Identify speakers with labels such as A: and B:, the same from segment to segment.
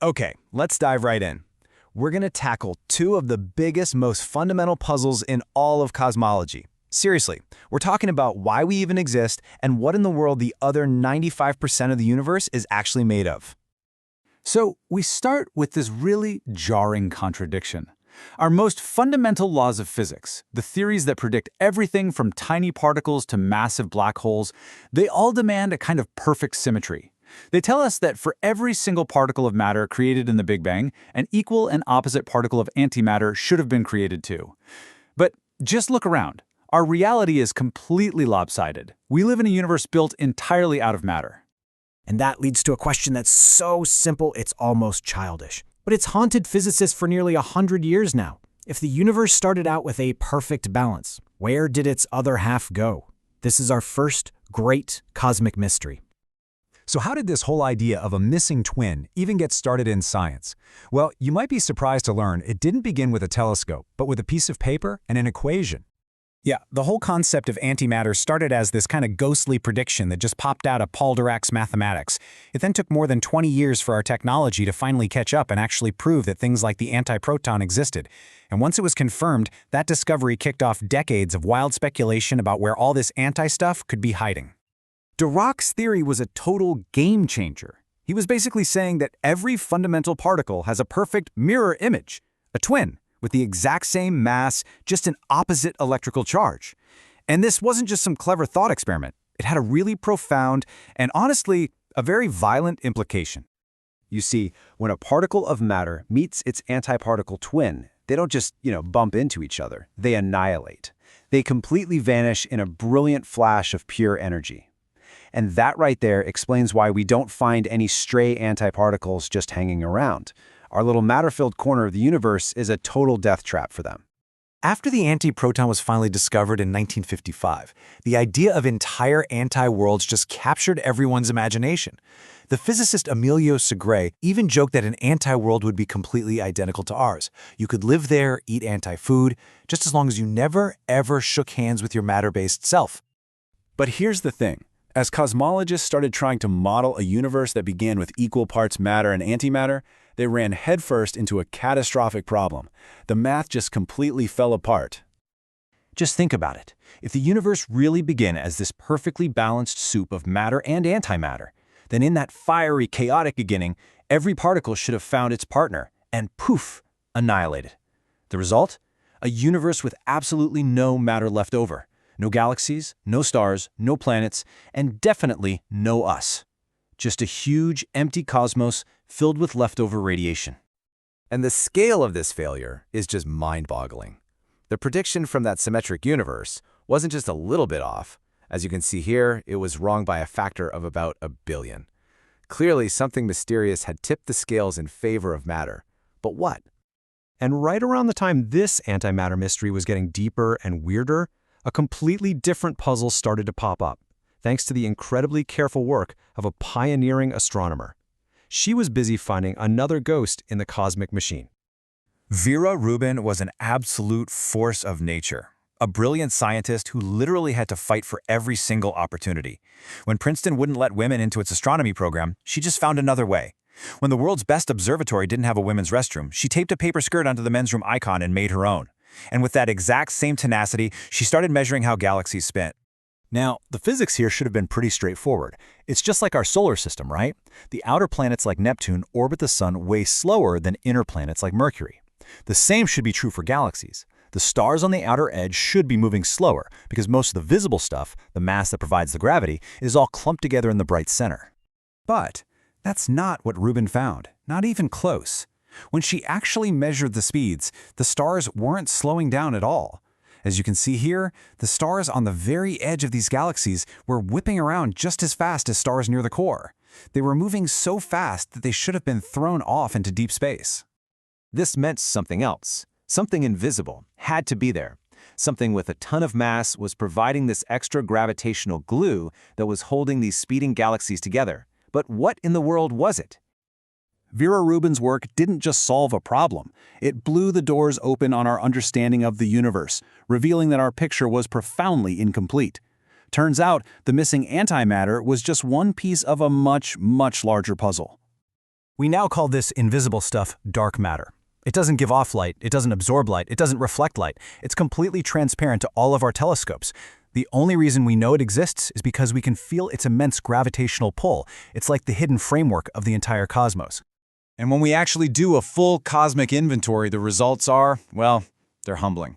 A: Okay, let's dive right in. We're going to tackle two of the biggest, most fundamental puzzles in all of cosmology. Seriously, we're talking about why we even exist and what in the world the other 95% of the universe is actually made of.
B: So we start with this really jarring contradiction. Our most fundamental laws of physics, the theories that predict everything from tiny particles to massive black holes, they all demand a kind of perfect symmetry. They tell us that for every single particle of matter created in the Big Bang, an equal and opposite particle of antimatter should have been created too. But just look around. Our reality is completely lopsided. We live in a universe built entirely out of matter.
C: And that leads to a question that's so simple it's almost childish. But it's haunted physicists for nearly 100 years now. If the universe started out with a perfect balance, where did its other half go? This is our first great cosmic mystery.
D: So how did this whole idea of a missing twin even get started in science? Well, you might be surprised to learn it didn't begin with a telescope, but with a piece of paper and an equation.
A: Yeah, the whole concept of antimatter started as this kind of ghostly prediction that just popped out of Paul Dirac's mathematics. It then took more than 20 years for our technology to finally catch up and actually prove that things like the antiproton existed. And once it was confirmed, that discovery kicked off decades of wild speculation about where all this anti-stuff could be hiding.
B: Dirac's theory was a total game changer. He was basically saying that every fundamental particle has a perfect mirror image, a twin, with the exact same mass, just an opposite electrical charge. And this wasn't just some clever thought experiment. It had a really profound and honestly, a very violent implication.
E: You see, when a particle of matter meets its antiparticle twin, they don't just, bump into each other. They annihilate. They completely vanish in a brilliant flash of pure energy. And that right there explains why we don't find any stray antiparticles just hanging around. Our little matter-filled corner of the universe is a total death trap for them.
F: After the antiproton was finally discovered in 1955, the idea of entire anti-worlds just captured everyone's imagination. The physicist Emilio Segre even joked that an anti-world would be completely identical to ours. You could live there, eat anti-food, just as long as you never, ever shook hands with your matter-based self.
B: But here's the thing. As cosmologists started trying to model a universe that began with equal parts matter and antimatter, they ran headfirst into a catastrophic problem. The math just completely fell apart.
A: Just think about it. If the universe really began as this perfectly balanced soup of matter and antimatter, then in that fiery, chaotic beginning, every particle should have found its partner and poof, annihilated. The result? A universe with absolutely no matter left over. No galaxies, no stars, no planets, and definitely no us. Just a huge, empty cosmos filled with leftover radiation.
F: And the scale of this failure is just mind-boggling. The prediction from that symmetric universe wasn't just a little bit off. As you can see here, it was wrong by a factor of about 1 billion. Clearly, something mysterious had tipped the scales in favor of matter. But what?
D: And right around the time this antimatter mystery was getting deeper and weirder, a completely different puzzle started to pop up, thanks to the incredibly careful work of a pioneering astronomer. She was busy finding another ghost in the cosmic machine.
F: Vera Rubin was an absolute force of nature, a brilliant scientist who literally had to fight for every single opportunity. When Princeton wouldn't let women into its astronomy program, she just found another way. When the world's best observatory didn't have a women's restroom, she taped a paper skirt onto the men's room icon and made her own. And with that exact same tenacity, she started measuring how galaxies spin.
D: Now, the physics here should have been pretty straightforward. It's just like our solar system, right? The outer planets like Neptune orbit the sun way slower than inner planets like Mercury. The same should be true for galaxies. The stars on the outer edge should be moving slower because most of the visible stuff, the mass that provides the gravity, is all clumped together in the bright center. But that's not what Rubin found, not even close. When she actually measured the speeds, the stars weren't slowing down at all. As you can see here, the stars on the very edge of these galaxies were whipping around just as fast as stars near the core. They were moving so fast that they should have been thrown off into deep space.
F: This meant something else. Something invisible had to be there. Something with a ton of mass was providing this extra gravitational glue that was holding these speeding galaxies together. But what in the world was it?
B: Vera Rubin's work didn't just solve a problem. It blew the doors open on our understanding of the universe, revealing that our picture was profoundly incomplete. Turns out, the missing antimatter was just one piece of a much, much larger puzzle.
D: We now call this invisible stuff dark matter. It doesn't give off light, it doesn't absorb light, it doesn't reflect light. It's completely transparent to all of our telescopes. The only reason we know it exists is because we can feel its immense gravitational pull. It's like the hidden framework of the entire cosmos.
A: And when we actually do a full cosmic inventory, the results are, well, they're humbling.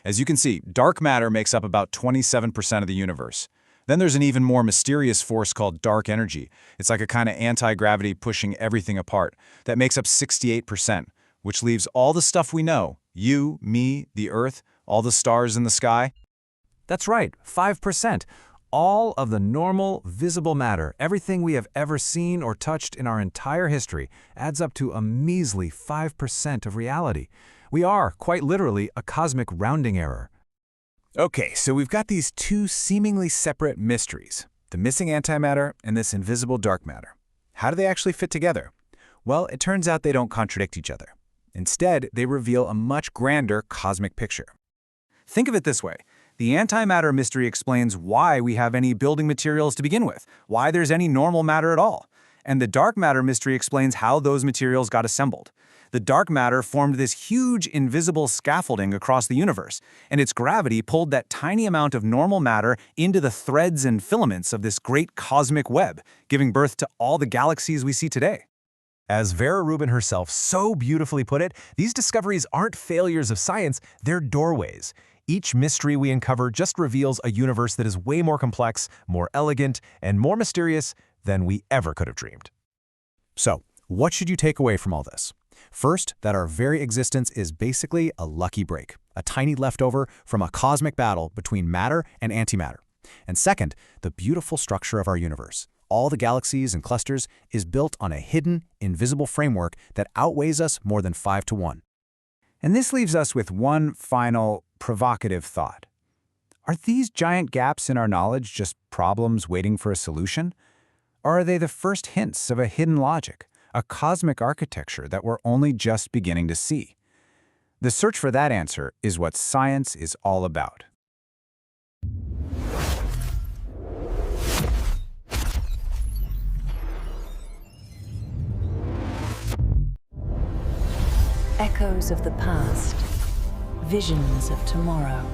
A: As you can see, dark matter makes up about 27% of the universe. Then there's an even more mysterious force called dark energy. It's like a kind of anti-gravity pushing everything apart. That makes up 68%, which leaves all the stuff we know, you, me, the Earth, all the stars in the sky.
B: That's right, 5%. All of the normal, visible matter, everything we have ever seen or touched in our entire history, adds up to a measly 5% of reality. We are, quite literally, a cosmic rounding error.
F: Okay, so we've got these two seemingly separate mysteries, the missing antimatter and this invisible dark matter. How do they actually fit together? Well, it turns out they don't contradict each other. Instead, they reveal a much grander cosmic picture. Think of it this way. The antimatter mystery explains why we have any building materials to begin with, why there's any normal matter at all. And the dark matter mystery explains how those materials got assembled. The dark matter formed this huge invisible scaffolding across the universe, and its gravity pulled that tiny amount of normal matter into the threads and filaments of this great cosmic web, giving birth to all the galaxies we see today.
D: As Vera Rubin herself so beautifully put it, these discoveries aren't failures of science, they're doorways. Each mystery we uncover just reveals a universe that is way more complex, more elegant, and more mysterious than we ever could have dreamed. So, what should you take away from all this? First, that our very existence is basically a lucky break, a tiny leftover from a cosmic battle between matter and antimatter. And second, the beautiful structure of our universe, all the galaxies and clusters, is built on a hidden, invisible framework that outweighs us more than 5 to 1.
E: And this leaves us with one final, provocative thought. Are these giant gaps in our knowledge just problems waiting for a solution? Or are they the first hints of a hidden logic, a cosmic architecture that we're only just beginning to see? The search for that answer is what science is all about.
G: Echoes of the past, visions of tomorrow.